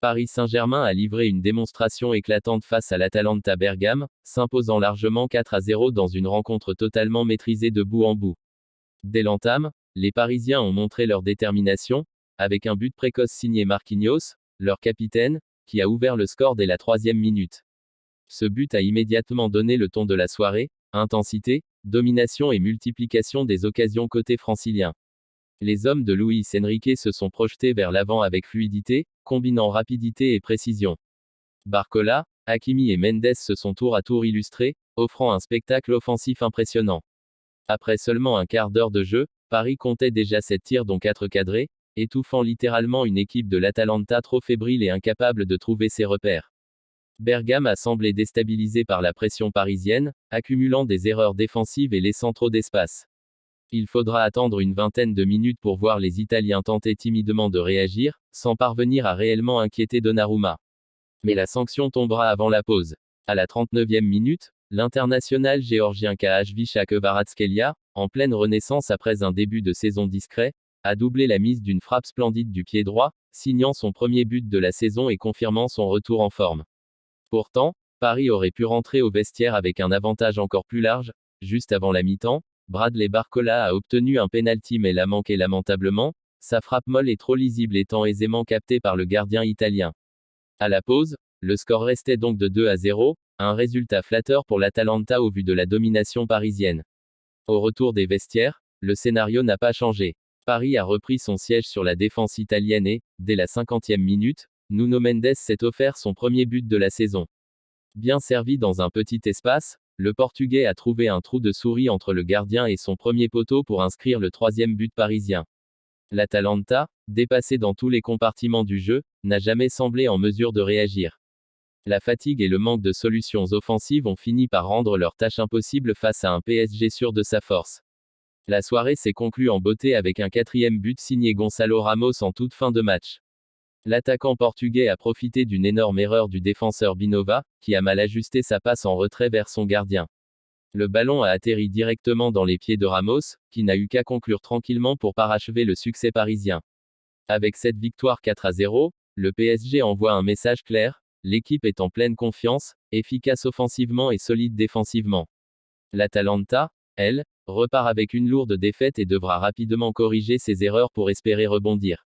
Paris Saint-Germain a livré une démonstration éclatante face à l'Atalanta Bergame, s'imposant largement 4-0 dans une rencontre totalement maîtrisée de bout en bout. Dès l'entame, les Parisiens ont montré leur détermination, avec un but précoce signé Marquinhos, leur capitaine, qui a ouvert le score dès la 3e minute. Ce but a immédiatement donné le ton de la soirée: intensité, domination et multiplication des occasions côté francilien. Les hommes de Luis Enrique se sont projetés vers l'avant avec fluidité, combinant rapidité et précision. Barcola, Hakimi et Mendes se sont tour à tour illustrés, offrant un spectacle offensif impressionnant. Après seulement un quart d'heure de jeu, Paris comptait déjà 7 tirs dont 4 cadrés, étouffant littéralement une équipe de l'Atalanta trop fébrile et incapable de trouver ses repères. Bergame a semblé déstabilisé par la pression parisienne, accumulant des erreurs défensives et laissant trop d'espace. Il faudra attendre une vingtaine de minutes pour voir les Italiens tenter timidement de réagir, sans parvenir à réellement inquiéter Donnarumma. Mais la sanction tombera avant la pause. À la 39e minute, l'international géorgien Khachvishak Kvaratskhelia, en pleine renaissance après un début de saison discret, a doublé la mise d'une frappe splendide du pied droit, signant son premier but de la saison et confirmant son retour en forme. Pourtant, Paris aurait pu rentrer au vestiaire avec un avantage encore plus large. Juste avant la mi-temps, Bradley Barcola a obtenu un penalty mais l'a manqué lamentablement, sa frappe molle et trop lisible étant aisément captée par le gardien italien. À la pause, le score restait donc de 2-0, un résultat flatteur pour l'Atalanta au vu de la domination parisienne. Au retour des vestiaires, le scénario n'a pas changé. Paris a repris son siège sur la défense italienne et, dès la 50e minute, Nuno Mendes s'est offert son premier but de la saison. Bien servi dans un petit espace, le Portugais a trouvé un trou de souris entre le gardien et son premier poteau pour inscrire le 3e but parisien. L'Atalanta, dépassé dans tous les compartiments du jeu, n'a jamais semblé en mesure de réagir. La fatigue et le manque de solutions offensives ont fini par rendre leur tâche impossible face à un PSG sûr de sa force. La soirée s'est conclue en beauté avec un 4e but signé Gonçalo Ramos en toute fin de match. L'attaquant portugais a profité d'une énorme erreur du défenseur Binova, qui a mal ajusté sa passe en retrait vers son gardien. Le ballon a atterri directement dans les pieds de Ramos, qui n'a eu qu'à conclure tranquillement pour parachever le succès parisien. Avec cette victoire 4-0, le PSG envoie un message clair: l'équipe est en pleine confiance, efficace offensivement et solide défensivement. L'Atalanta, elle, repart avec une lourde défaite et devra rapidement corriger ses erreurs pour espérer rebondir.